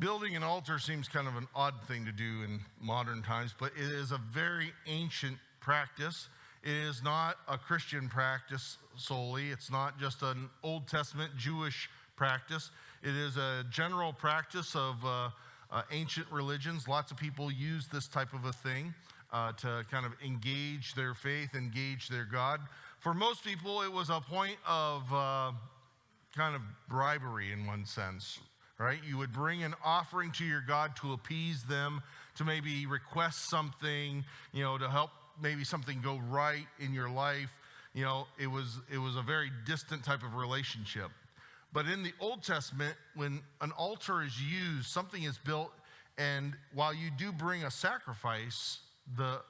Building an altar seems kind of an odd thing to do in modern times, but it is a very ancient practice. It is not a Christian practice solely. It's not just an Old Testament Jewish practice. It is a general practice of ancient religions. Lots of people use this type of a thing to kind of engage their faith, engage their God. For most people, it was a point of kind of bribery in one sense, right? You would bring an offering to your God to appease them, to maybe request something, to help maybe something go right in your life. It was a very distant type of relationship. But in the Old Testament, when an altar is used, something is built, and while you do bring a sacrifice, the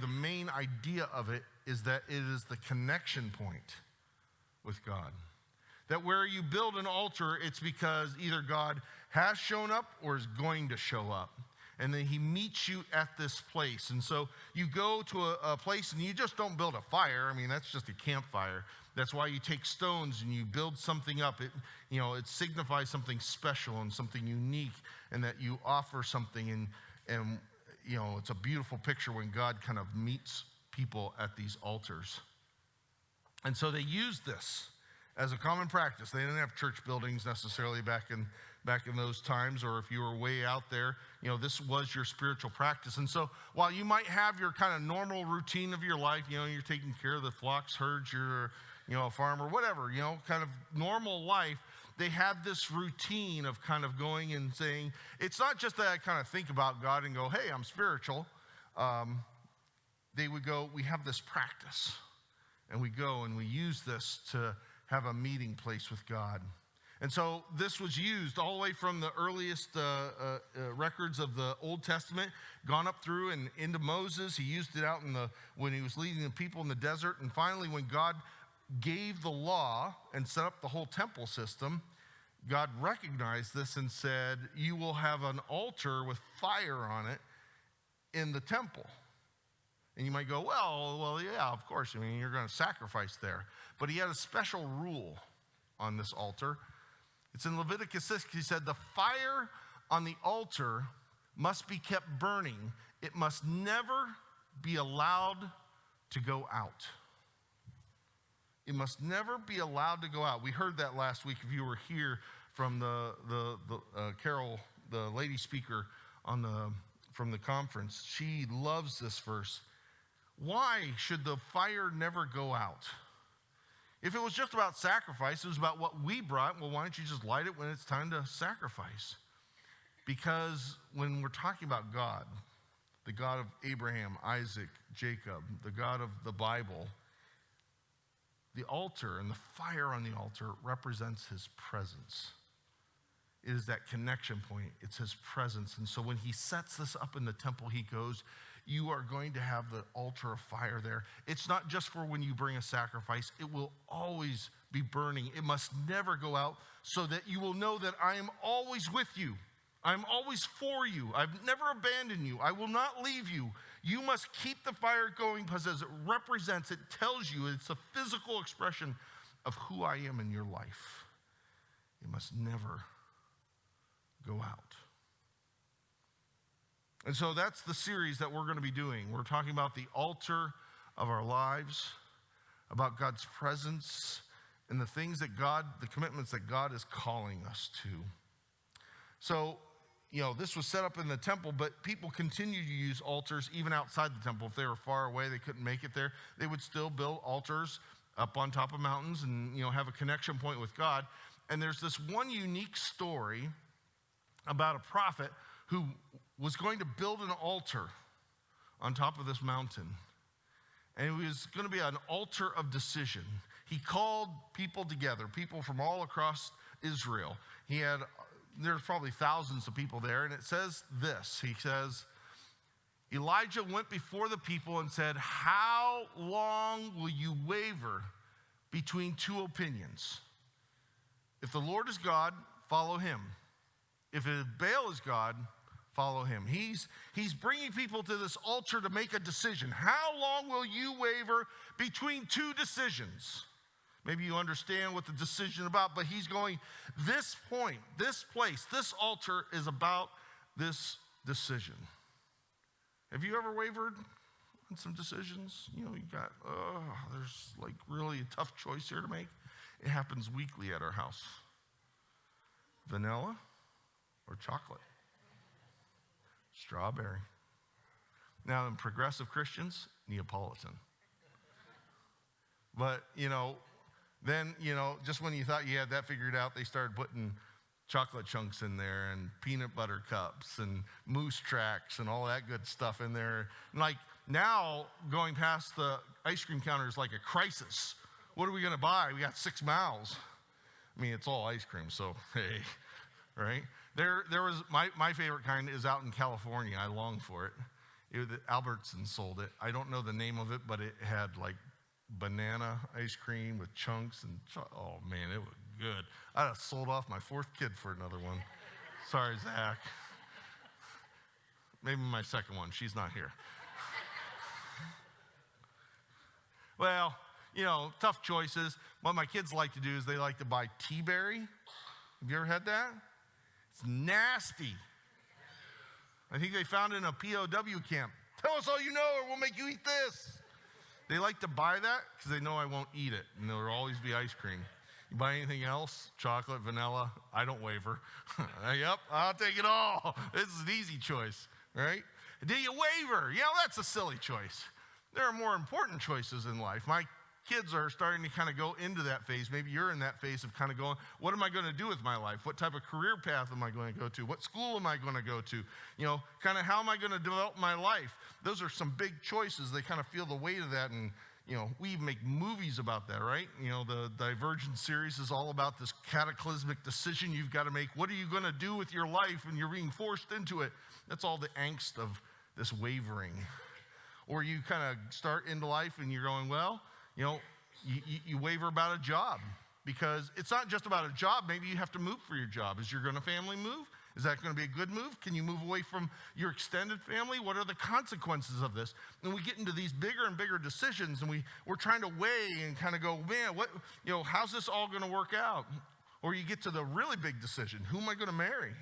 main idea of it is that it is the connection point with God. That where you build an altar, it's because either God has shown up or is going to show up. And then he meets you at this place. And so you go to a place and you just don't build a fire. I mean, that's just a campfire. That's why you take stones and you build something up. It signifies something special and something unique, and that you offer something. And it's a beautiful picture when God kind of meets people at these altars. And so they used this as a common practice. They didn't have church buildings necessarily back in those times, or if you were way out there, this was your spiritual practice. And so while you might have your kind of normal routine of your life, you're taking care of the flocks, herds, you're a farmer, whatever, kind of normal life, they had this routine of kind of going and saying, it's not just that I kind of think about God and go, hey, I'm spiritual. They would go, we have this practice, and we go and we use this to have a meeting place with God. And so this was used all the way from the earliest records of the Old Testament, gone up through and into Moses. He used it out when he was leading the people in the desert. And finally, when God gave the law and set up the whole temple system, God recognized this and said, you will have an altar with fire on it in the temple. And you might go, well, yeah, of course. I mean, you're going to sacrifice there. But he had a special rule on this altar. It's in Leviticus 6. He said, the fire on the altar must be kept burning. It must never be allowed to go out. It must never be allowed to go out. We heard that last week if you were here from Carol, the lady speaker from the conference. She loves this verse. Why should the fire never go out? If it was just about sacrifice, it was about what we brought, well, why don't you just light it when it's time to sacrifice? Because when we're talking about God, the God of Abraham, Isaac, Jacob, the God of the Bible, the altar and the fire on the altar represents his presence. It is that connection point. It's his presence. And so when he sets this up in the temple, he goes, you are going to have the altar of fire there. It's not just for when you bring a sacrifice. It will always be burning. It must never go out, so that you will know that I am always with you. I'm always for you. I've never abandoned you. I will not leave you. You must keep the fire going, because as it represents, it tells you, it's a physical expression of who I am in your life. It must never go out. And so that's the series that we're going to be doing. We're talking about the altar of our lives, about God's presence, and the things that the commitments that God is calling us to. So, this was set up in the temple, but people continue to use altars even outside the temple. If they were far away, they couldn't make it there, they would still build altars up on top of mountains and, have a connection point with God. And there's this one unique story about a prophet who was going to build an altar on top of this mountain. And it was going to be an altar of decision. He called people together, people from all across Israel. There's probably thousands of people there. And it says this, he says, Elijah went before the people and said, how long will you waver between two opinions? If the Lord is God, follow him. If Baal is God, follow him. He's bringing people to this altar to make a decision. How long will you waver between two decisions? Maybe you understand what the decision about, but he's going, this point, this place, this altar is about this decision. Have you ever wavered on some decisions? You got, there's like really a tough choice here to make. It happens weekly at our house. Vanilla or chocolate? Strawberry. Now, in progressive Christians, Neapolitan. But, then, just when you thought you had that figured out, they started putting chocolate chunks in there and peanut butter cups and moose tracks and all that good stuff in there. And like now, going past the ice cream counter is like a crisis. What are we going to buy? We got 6 mouths. I mean, it's all ice cream, so hey, right? There was, my favorite kind is out in California. I long for it. Albertson sold it. I don't know the name of it, but it had like banana ice cream with chunks and oh man, it was good. I'd have sold off my 4th kid for another one. Sorry, Zach. Maybe my 2nd one. She's not here. Well, tough choices. What my kids like to do is they like to buy tea berry. Have you ever had that? It's nasty. I think they found it in a POW camp. Tell us all you know or we'll make you eat this. They like to buy that because they know I won't eat it, and there will always be ice cream. You buy anything else, chocolate, vanilla, I don't waver. Yep, I'll take it all. This is an easy choice, right? Do you waver? That's a silly choice. There are more important choices in life. My kids are starting to kind of go into that phase. Maybe you're in that phase of kind of going, what am I going to do with my life? What type of career path am I going to go to? What school am I going to go to? Kind of how am I going to develop my life? Those are some big choices. They kind of feel the weight of that. And, we even make movies about that, right? The Divergent series is all about this cataclysmic decision you've got to make. What are you going to do with your life? And you're being forced into it. That's all the angst of this wavering. Or you kind of start into life and you're going, well, you waver about a job because it's not just about a job. Maybe you have to move for your job. Is your family move? Is that going to be a good move? Can you move away from your extended family? What are the consequences of this? And we get into these bigger and bigger decisions, and we're trying to weigh and kind of go, man, how's this all going to work out? Or you get to the really big decision. Who am I going to marry?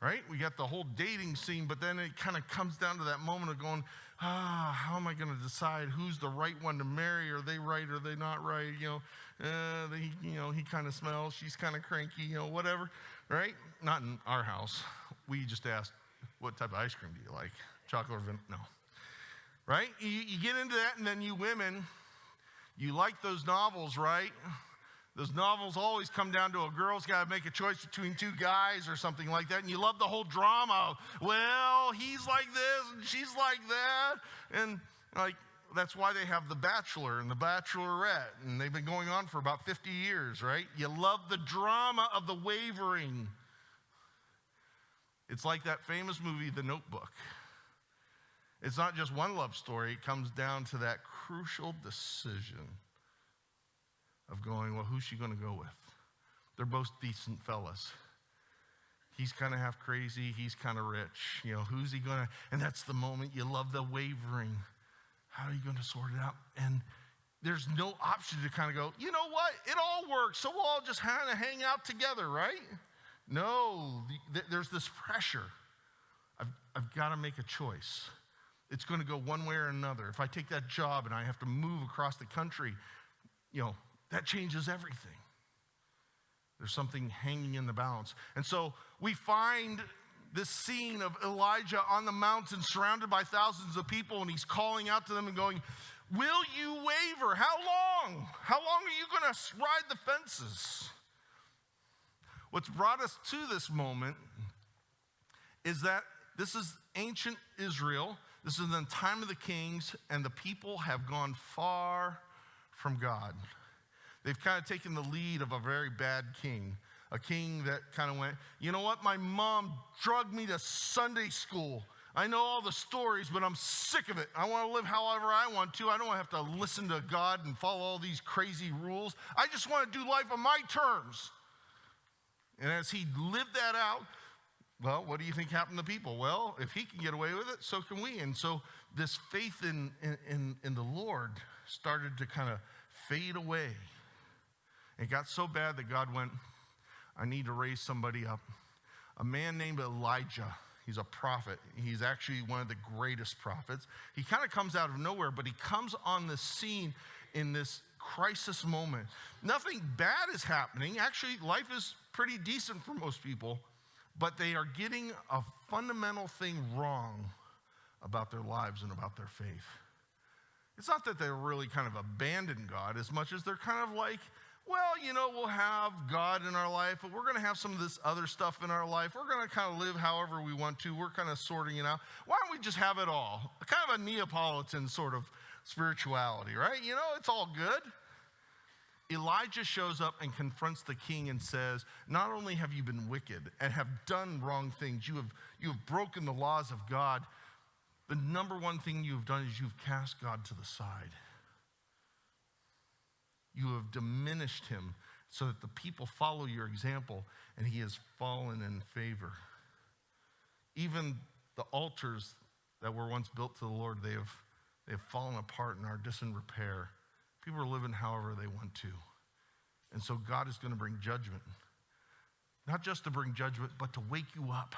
Right? We got the whole dating scene, but then it kind of comes down to that moment of going, how am I going to decide who's the right one to marry? Are they right? Are they not right? He kind of smells. She's kind of cranky. Whatever. Right? Not in our house. We just asked, what type of ice cream do you like? Chocolate or vanilla? No. Right? You get into that, and then you women, you like those novels, right? Those novels always come down to a girl's got to make a choice between 2 guys or something like that, and you love the whole drama. Well, he's like this and she's like that, and that's why they have The Bachelor and The Bachelorette, and they've been going on for about 50 years, right? You love the drama of the wavering. It's like that famous movie, The Notebook. It's not just one love story. It comes down to that crucial decision of going, well, who's she going to go with? They're both decent fellas. He's kind of half crazy. He's kind of rich. Who's he going to? And that's the moment you love the wavering. How are you going to sort it out? And there's no option to kind of go, you know what? It all works, so we'll all just kind of hang out together, right? No, there's this pressure. I've got to make a choice. It's going to go one way or another. If I take that job and I have to move across the country, that changes everything. There's something hanging in the balance. And so we find this scene of Elijah on the mountain surrounded by thousands of people, and he's calling out to them and going, will you waver? How long? How long are you going to ride the fences? What's brought us to this moment is that this is ancient Israel. This is the time of the kings, and the people have gone far from God. They've kind of taken the lead of a very bad king, a king that kind of went, you know what, my mom drugged me to Sunday school. I know all the stories, but I'm sick of it. I want to live however I want to. I don't have to listen to God and follow all these crazy rules. I just want to do life on my terms. And as he lived that out, well, what do you think happened to people? Well, if he can get away with it, so can we. And so this faith in the Lord started to kind of fade away. It got so bad that God went, I need to raise somebody up. A man named Elijah. He's a prophet. He's actually one of the greatest prophets. He kind of comes out of nowhere, but he comes on the scene in this crisis moment. Nothing bad is happening. Actually, life is pretty decent for most people, but they are getting a fundamental thing wrong about their lives and about their faith. It's not that they're really kind of abandoned God as much as they're kind of like, well, we'll have God in our life, but we're going to have some of this other stuff in our life. We're going to kind of live however we want to. We're kind of sorting it out. Why don't we just have it all? Kind of a Neapolitan sort of spirituality, right? It's all good. Elijah shows up and confronts the king and says, not only have you been wicked and have done wrong things, you have broken the laws of God, the number one thing you've done is you've cast God to the side. You have diminished him so that the people follow your example, and he has fallen in favor. Even the altars that were once built to the Lord, they have fallen apart and are in repair. People are living however they want to. And so God is going to bring judgment. Not just to bring judgment, but to wake you up.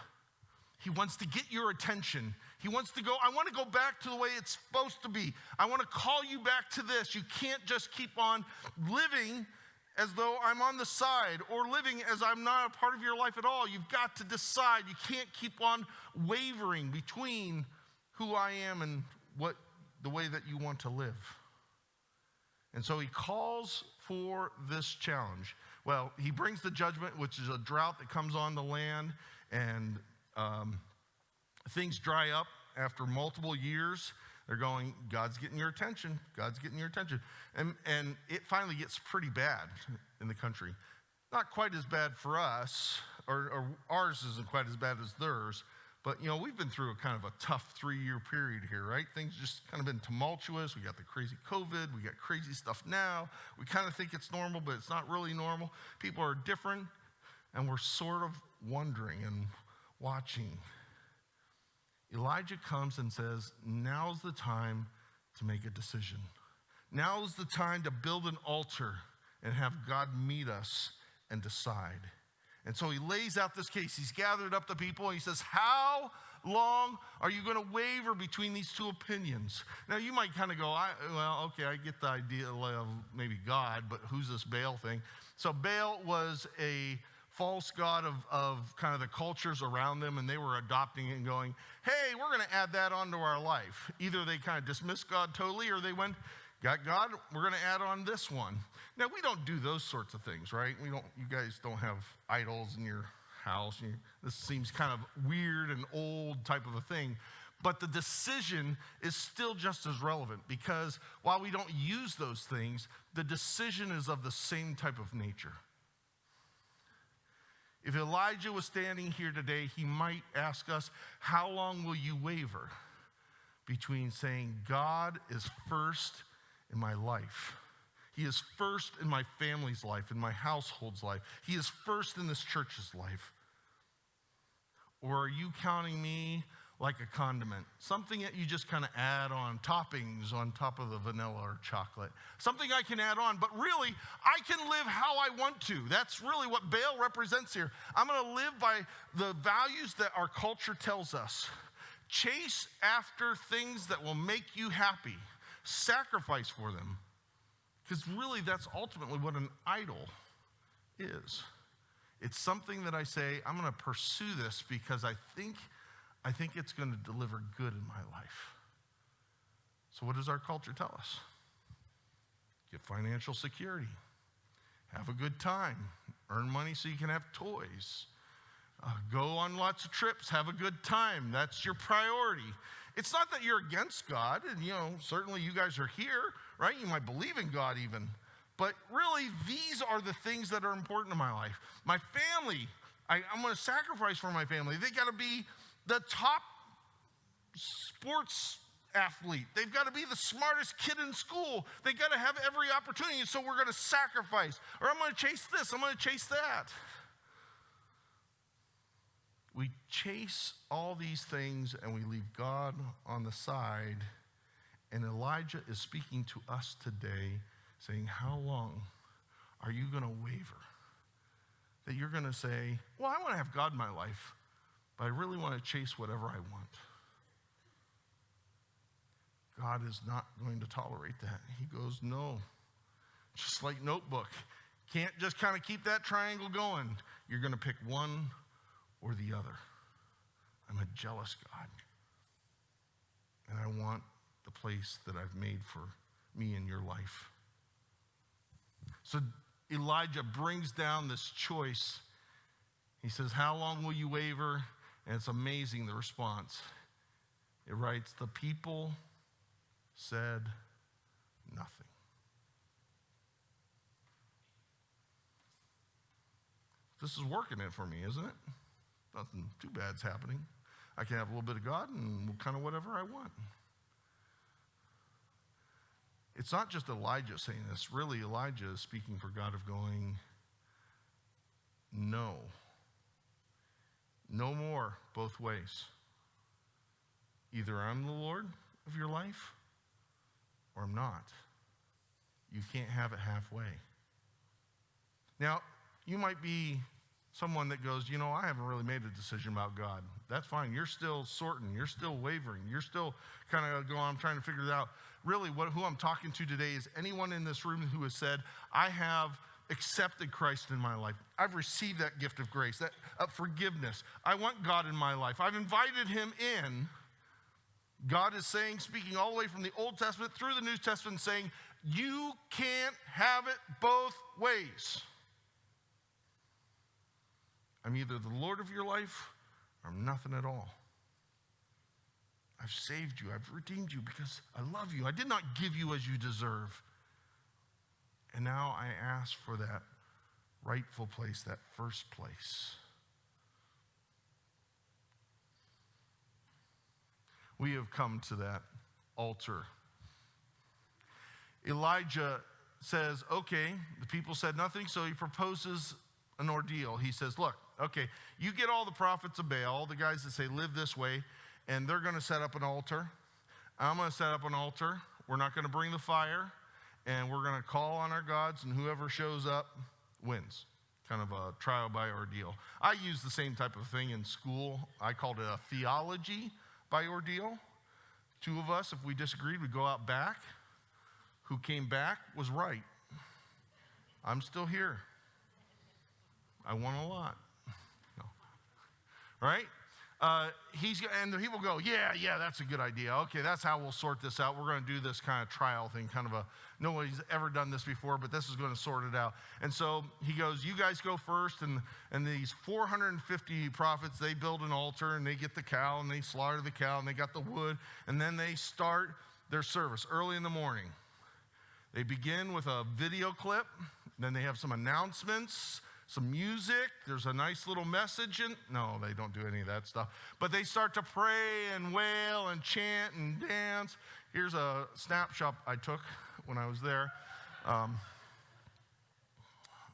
He wants to get your attention. He wants to go, I want to go back to the way it's supposed to be. I want to call you back to this. You can't just keep on living as though I'm on the side or living as I'm not a part of your life at all. You've got to decide. You can't keep on wavering between who I am and the way that you want to live. And so he calls for this challenge. Well, he brings the judgment, which is a drought that comes on the land, and things dry up after multiple years. They're going, God's getting your attention. God's getting your attention. And it finally gets pretty bad in the country. Not quite as bad for us, or ours isn't quite as bad as theirs, but we've been through a kind of a tough 3-year period here, right? Things just kind of been tumultuous. We got the crazy COVID. We got crazy stuff now. We kind of think it's normal, but it's not really normal. People are different, and we're sort of wondering and watching. Elijah comes and says, now's the time to make a decision. Now's the time to build an altar and have God meet us and decide. And so he lays out this case. He's gathered up the people and he says, how long are you going to waver between these two opinions? Now you might kind of go, okay, I get the idea of maybe God, but who's this Baal thing? So Baal was a false god of kind of the cultures around them, and they were adopting it and going, hey, we're going to add that onto our life. Either they kind of dismissed God totally, or they went, got God, we're going to add on this one. Now, we don't do those sorts of things, right? You guys don't have idols in your house. This seems kind of weird and old type of a thing. But the decision is still just as relevant, because while we don't use those things, the decision is of the same type of nature. If Elijah was standing here today, he might ask us, how long will you waver between saying God is first in my life? He is first in my family's life, in my household's life. He is first in this church's life. Or are you counting me like a condiment, something that you just kind of add on, toppings on top of the vanilla or chocolate, something I can add on, but really I can live how I want to. That's really what Baal represents here. I'm going to live by the values that our culture tells us. Chase after things that will make you happy. Sacrifice for them. Because really that's ultimately what an idol is. It's something that I say, I'm going to pursue this because I think it's going to deliver good in my life. So what does our culture tell us? Get financial security. Have a good time. Earn money so you can have toys. Go on lots of trips. Have a good time. That's your priority. It's not that you're against God, and certainly you guys are here, right? You might believe in God even. But really, these are the things that are important in my life. My family, I'm going to sacrifice for my family. They got to be the top sports athlete. They've got to be the smartest kid in school. They got to have every opportunity, so we're going to sacrifice. Or I'm going to chase this, I'm going to chase that. We chase all these things and we leave God on the side. And Elijah is speaking to us today, saying, how long are you going to waver? That you're going to say, well, I want to have God in my life, but I really want to chase whatever I want. God is not going to tolerate that. He goes, no. Just like Notebook. Can't just kind of keep that triangle going. You're going to pick one or the other. I'm a jealous God. And I want the place that I've made for me in your life. So Elijah brings down this choice. He says, how long will you waver? And it's amazing, the response. It writes, the people said nothing. This is working it for me, isn't it? Nothing too bad's happening. I can have a little bit of God and kind of whatever I want. It's not just Elijah saying this. Really, Elijah is speaking for God of going, no. No more both ways. Either I'm the Lord of your life or I'm not. You can't have it halfway. Now, you might be someone that goes, I haven't really made a decision about God. That's fine. You're still sorting. You're still wavering. You're still kind of going, I'm trying to figure it out. Really, who I'm talking to today is anyone in this room who has said, I have accepted Christ in my life. I've received that gift of grace, that forgiveness. I want God in my life. I've invited him in. God is saying, speaking all the way from the Old Testament through the New Testament, saying, you can't have it both ways. I'm either the Lord of your life or I'm nothing at all. I've saved you. I've redeemed you because I love you. I did not give you as you deserve. And now I ask for that rightful place, that first place. We have come to that altar. Elijah says, okay, the people said nothing, so he proposes an ordeal. He says, look, okay, you get all the prophets of Baal, all the guys that say live this way, and they're going to set up an altar. I'm going to set up an altar. We're not going to bring the fire, and we're going to call on our gods, and whoever shows up wins. Kind of a trial by ordeal. I use the same type of thing in school. I called it a theology by ordeal. Two of us, if we disagreed, we'd go out back. Who came back was right. I'm still here. I won a lot. No. Right? And the people go, yeah, that's a good idea. Okay, that's how we'll sort this out. We're going to do this kind of trial thing, kind of nobody's ever done this before, but this is going to sort it out. And so he goes, you guys go first, and these 450 prophets, they build an altar, and they get the cow, and they slaughter the cow, and they got the wood, and then they start their service early in the morning. They begin with a video clip, then they have some announcements, some music, there's a nice little message, and no, they don't do any of that stuff. But they start to pray and wail and chant and dance. Here's a snapshot I took when I was there.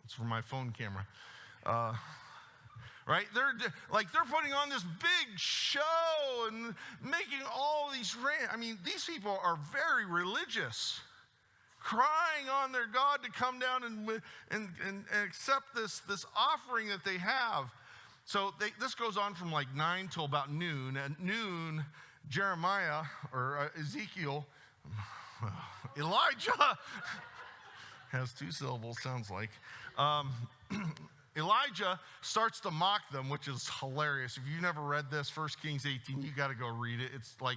It's from my phone camera. Right? They're putting on this big show and making all these, these people are very religious, crying on their God to come down and accept this offering that they have. So this goes on from like 9 till about noon. At noon, Jeremiah, or Ezekiel, Elijah, has 2 syllables, sounds like. Elijah starts to mock them, which is hilarious. If you've never read this, 1 Kings 18, you got to go read it. It's like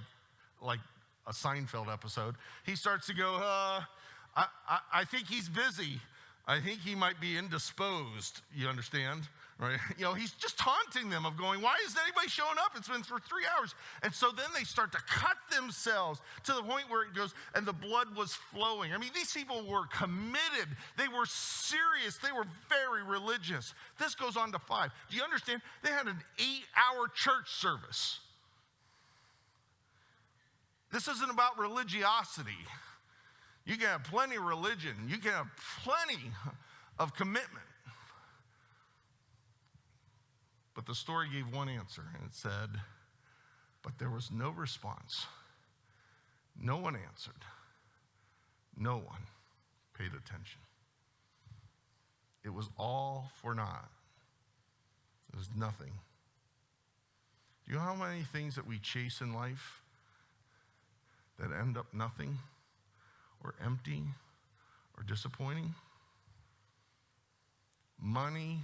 a Seinfeld episode. He starts to go, I think he's busy. I think he might be indisposed, you understand? Right? He's just taunting them of going, why isn't anybody showing up? It's been for 3 hours. And so then they start to cut themselves to the point where it goes, and the blood was flowing. These people were committed. They were serious. They were very religious. This goes on to 5. Do you understand? They had an 8-hour church service. This isn't about religiosity. You can have plenty of religion. You can have plenty of commitment. But the story gave one answer, and it said, but there was no response. No one answered. No one paid attention. It was all for naught. It was nothing. Do you know how many things that we chase in life that end up nothing or empty or disappointing? Money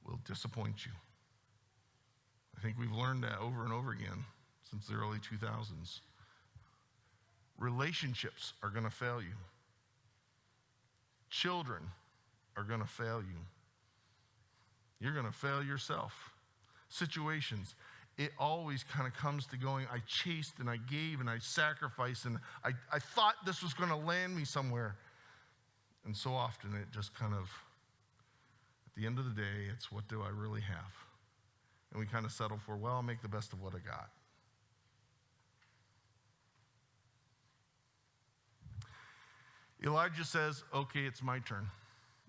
will disappoint you. I think we've learned that over and over again since the early 2000s. Relationships are going to fail you. Children are going to fail you. You're going to fail yourself. Situations, it always kind of comes to going, I chased and I gave and I sacrificed and I thought this was going to land me somewhere. And so often it just kind of, at the end of the day, it's what do I really have? And we kind of settle for, well, I'll make the best of what I got. Elijah says, okay, it's my turn.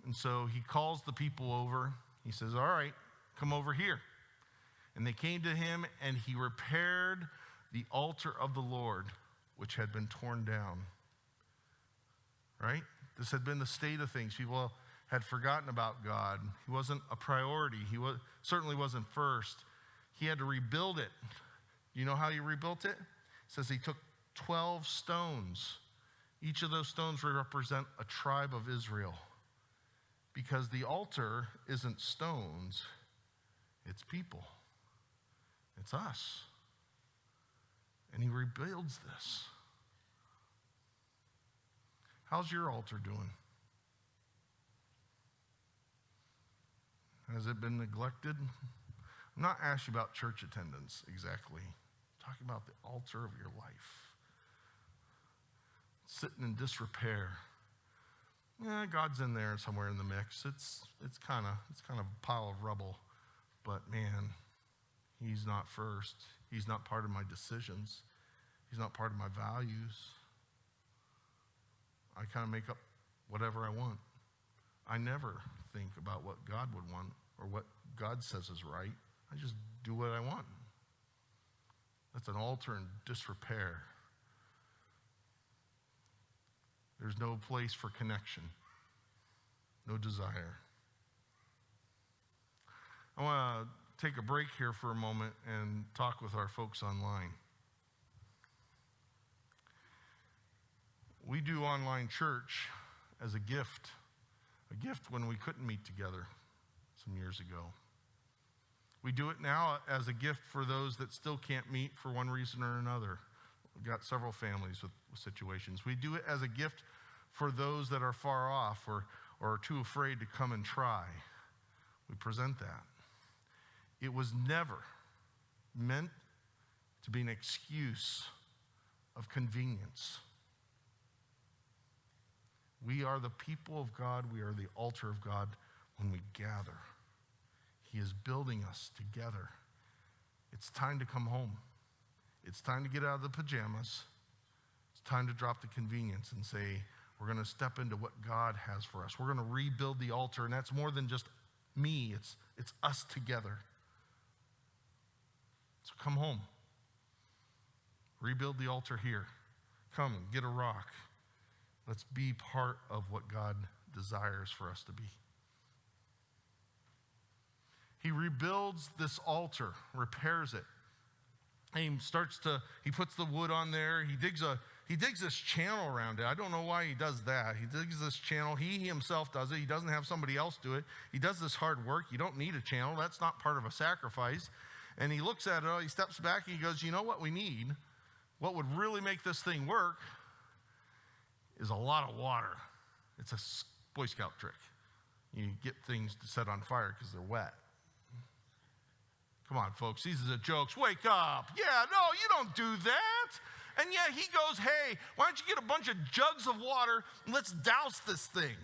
And so he calls the people over. He says, all right, come over here. And they came to him, and he repaired the altar of the Lord, which had been torn down. Right? This had been the state of things. People had forgotten about God. He wasn't a priority. Certainly wasn't first. He had to rebuild it. You know how he rebuilt it? It says he took 12 stones. Each of those stones represent a tribe of Israel. Because the altar isn't stones, it's people. It's us. And he rebuilds this. How's your altar doing? Has it been neglected? I'm not asking about church attendance exactly. I'm talking about the altar of your life. Sitting in disrepair. Yeah, God's in there somewhere in the mix. It's kind of a pile of rubble. But man, he's not first. He's not part of my decisions. He's not part of my values. I kind of make up whatever I want. I never think about what God would want or what God says is right. I just do what I want. That's an altar in disrepair. There's no place for connection, no desire. I want to take a break here for a moment and talk with our folks online. We do online church as a gift when we couldn't meet together some years ago. We do it now as a gift for those that still can't meet for one reason or another. We've got several families with situations. We do it as a gift for those that are far off or are too afraid to come and try. We present that. It was never meant to be an excuse of convenience. We are the people of God. We are the altar of God when we gather. He is building us together. It's time to come home. It's time to get out of the pajamas. It's time to drop the convenience and say, we're going to step into what God has for us. We're going to rebuild the altar, and that's more than just me. It's us together. So come home. Rebuild the altar here. Come and get a rock. Let's be part of what God desires for us to be. He rebuilds this altar, repairs it. And he puts the wood on there. He digs this channel around it. I don't know why he does that. He digs this channel. He himself does it. He doesn't have somebody else do it. He does this hard work. You don't need a channel. That's not part of a sacrifice. And he looks at it, he steps back, and he goes, you know what we need? What would really make this thing work is a lot of water. It's a Boy Scout trick. You get things to set on fire because they're wet. Come on, folks, these are the jokes. Wake up. Yeah, no, you don't do that. And yeah, he goes, hey, why don't you get a bunch of jugs of water and let's douse this thing.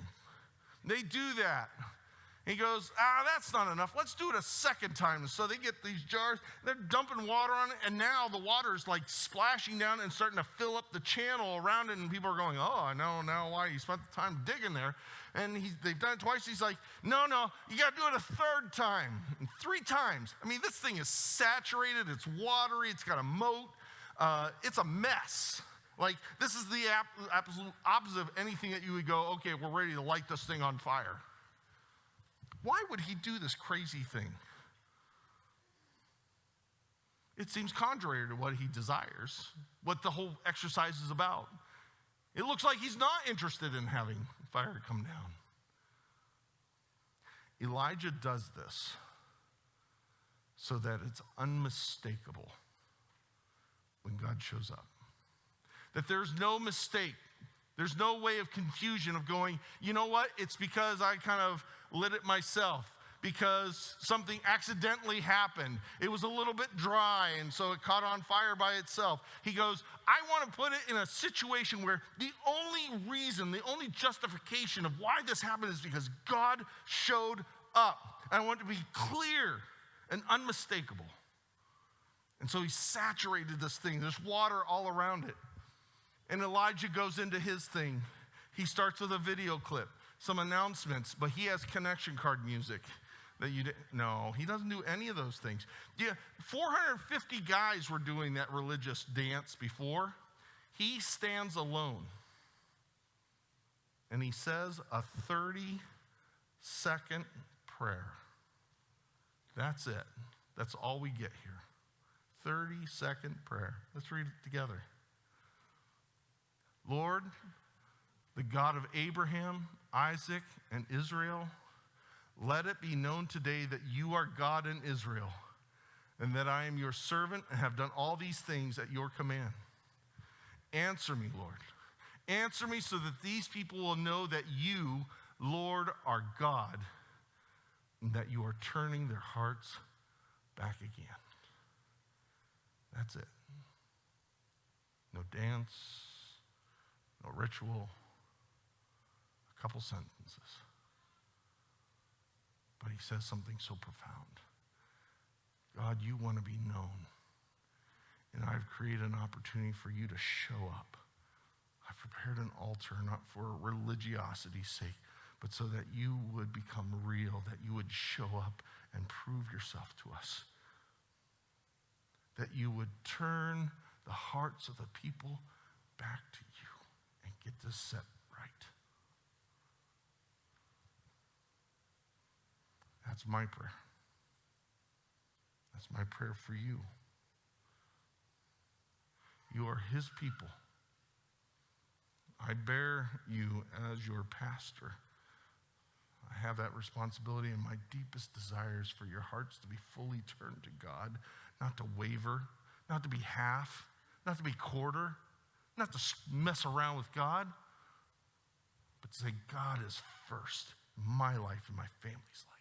They do that. He goes, that's not enough. Let's do it a second time. So they get these jars, they're dumping water on it, and now the water is like splashing down and starting to fill up the channel around it, and people are going, oh, I know now why you spent the time digging there. And they've done it twice. He's like, no, you got to do it a third time, and 3 times. I mean, this thing is saturated. It's watery. It's got a moat. It's a mess. Like, this is the absolute opposite of anything that you would go, okay, we're ready to light this thing on fire. Why would he do this crazy thing? It seems contrary to what he desires, what the whole exercise is about. It looks like he's not interested in having fire come down. Elijah does this so that it's unmistakable when God shows up. That there's no mistake. There's no way of confusion of going, you know what? It's because I kind of lit it myself, because something accidentally happened. It was a little bit dry, and so it caught on fire by itself. He goes, I want to put it in a situation where the only reason, the only justification of why this happened is because God showed up. And I want it to be clear and unmistakable. And so he saturated this thing. There's water all around it. And Elijah goes into his thing. He starts with a video clip, some announcements, but he has connection card music. No, he doesn't do any of those things. Yeah, 450 guys were doing that religious dance before. He stands alone. And he says a 30-second prayer. That's it. That's all we get here. 30-second prayer. Let's read it together. Lord, the God of Abraham, Isaac, and Israel, let it be known today that you are God in Israel, and that I am your servant and have done all these things at your command. Answer me, Lord. Answer me so that these people will know that you, Lord, are God, and that you are turning their hearts back again. That's it. No dance, no ritual, a couple sentences. But he says something so profound. God, you want to be known. And I've created an opportunity for you to show up. I've prepared an altar, not for religiosity's sake, but so that you would become real, that you would show up and prove yourself to us. That you would turn the hearts of the people back to you and get this set right. That's my prayer. That's my prayer for you. You are his people. I bear you as your pastor. I have that responsibility, and my deepest desire is for your hearts to be fully turned to God, not to waver, not to be half, not to be quarter, not to mess around with God, but to say God is first in my life and my family's life.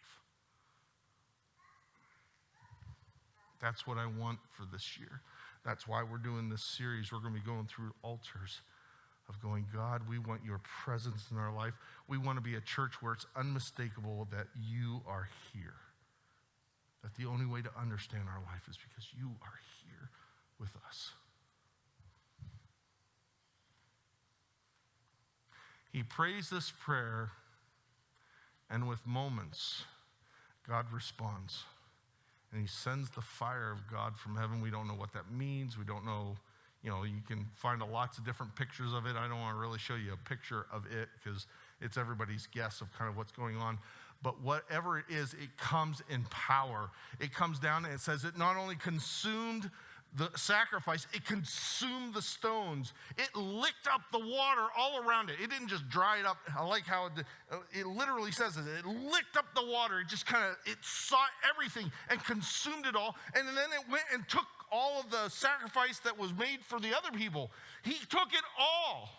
That's what I want for this year. That's why we're doing this series. We're going to be going through altars of going, God, we want your presence in our life. We want to be a church where it's unmistakable that you are here. That the only way to understand our life is because you are here with us. He prays this prayer, and with moments, God responds. And he sends the fire of God from heaven. We don't know what that means. We don't know, you can find lots of different pictures of it. I don't want to really show you a picture of it because it's everybody's guess of kind of what's going on. But whatever it is, it comes in power. It comes down and it says it not only consumed the sacrifice, it consumed the stones. It licked up the water all around it. It didn't just dry it up. I like how it literally says it. It licked up the water. It just it saw everything and consumed it all. And then it went and took all of the sacrifice that was made for the other people. He took it all.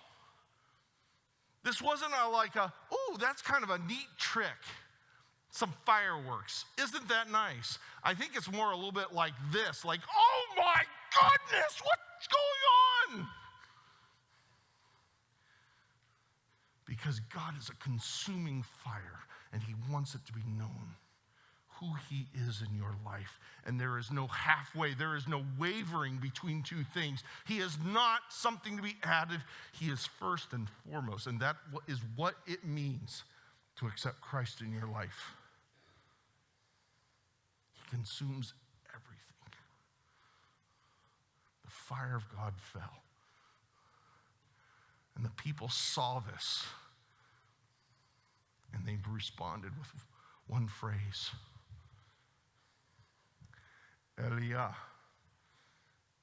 This wasn't that's kind of a neat trick. Some fireworks. Isn't that nice? I think it's more a little bit like this, like, oh my goodness, what's going on? Because God is a consuming fire, and he wants it to be known who he is in your life. And there is no halfway, there is no wavering between two things. He is not something to be added. He is first and foremost, and that is what it means to accept Christ in your life. Consumes everything. The fire of God fell. And the people saw this. And they responded with one phrase. Eliah,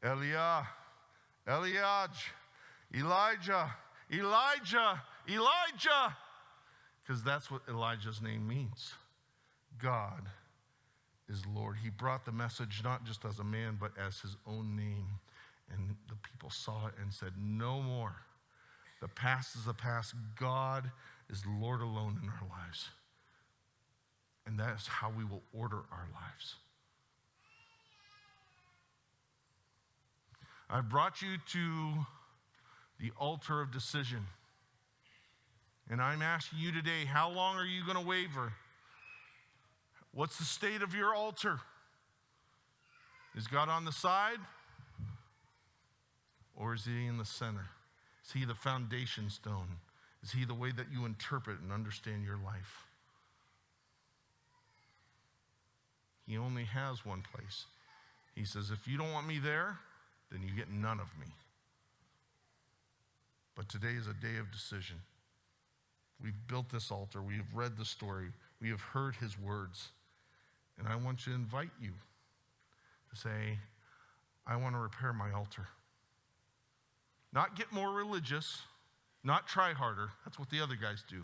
Eliah, Eliaj, Elijah, Elijah, Elijah. Because that's what Elijah's name means. God is Lord. He brought the message not just as a man, but as his own name. And the people saw it and said, no more. The past is the past. God is Lord alone in our lives. And that is how we will order our lives. I brought you to the altar of decision. And I'm asking you today, how long are you going to waver? What's the state of your altar? Is God on the side? Or is he in the center? Is he the foundation stone? Is he the way that you interpret and understand your life? He only has one place. He says, if you don't want me there, then you get none of me. But today is a day of decision. We've built this altar. We have read the story. We have heard his words. And I want to invite you to say, I want to repair my altar. Not get more religious, not try harder. That's what the other guys do.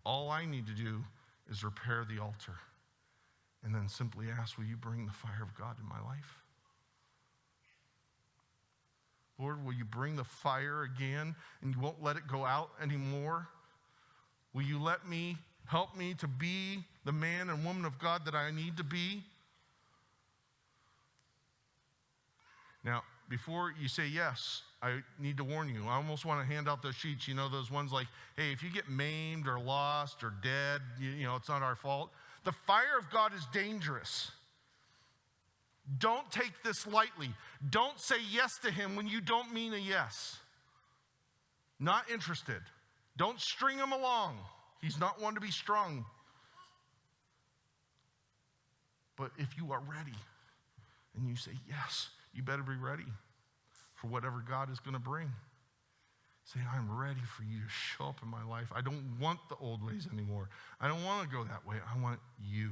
All I need to do is repair the altar. And then simply ask, will you bring the fire of God in my life? Lord, will you bring the fire again and you won't let it go out anymore? Will you help me to be the man and woman of God that I need to be? Now, before you say yes, I need to warn you. I almost want to hand out those sheets, those ones like, hey, if you get maimed or lost or dead, it's not our fault. The fire of God is dangerous. Don't take this lightly. Don't say yes to him when you don't mean a yes. Not interested. Don't string him along. He's not one to be strung. But if you are ready and you say yes, you better be ready for whatever God is going to bring. Say, I'm ready for you to show up in my life. I don't want the old ways anymore. I don't want to go that way. I want you.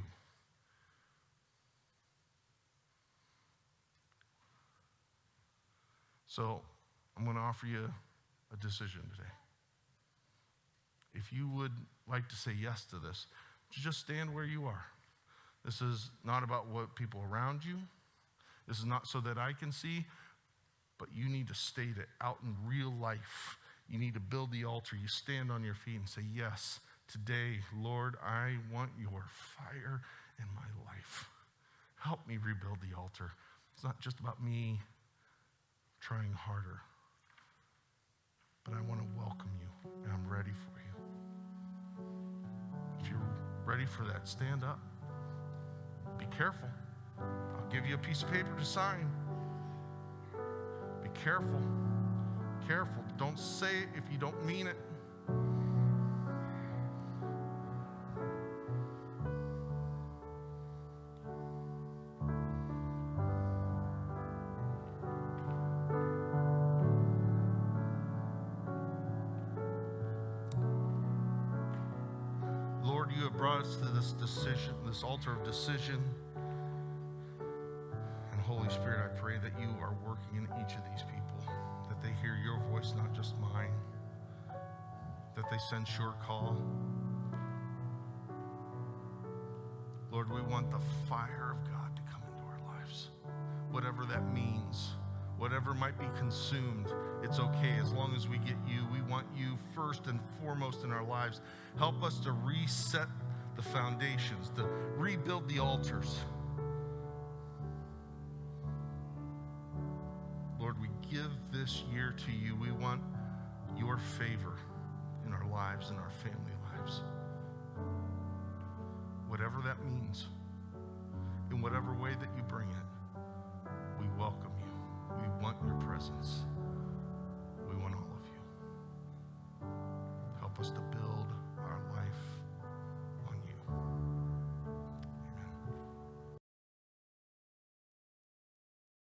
So I'm going to offer you a decision today. If you would like to say yes to this, just stand where you are. This is not about what people around you. This is not so that I can see, but you need to state it out in real life. You need to build the altar. You stand on your feet and say, yes, today, Lord, I want your fire in my life. Help me rebuild the altar. It's not just about me trying harder, but I want to welcome you, and I'm ready for you. If you're ready for that, stand up. Be careful. I'll give you a piece of paper to sign. Be careful. Careful. Don't say it if you don't mean it. Lord, you have brought us to this decision, this altar of decision. And Holy Spirit, I pray that you are working in each of these people, that they hear your voice, not just mine, that they sense your call. Lord, we want the fire of God to come into our lives, whatever that means. Whatever might be consumed, it's okay as long as we get you. We want you first and foremost in our lives. Help us to reset the foundations, to rebuild the altars. Lord, we give this year to you. We want your favor in our lives, in our family lives. Whatever that means, in whatever way that you bring it, we welcome you. We want your presence. We want all of you. Help us to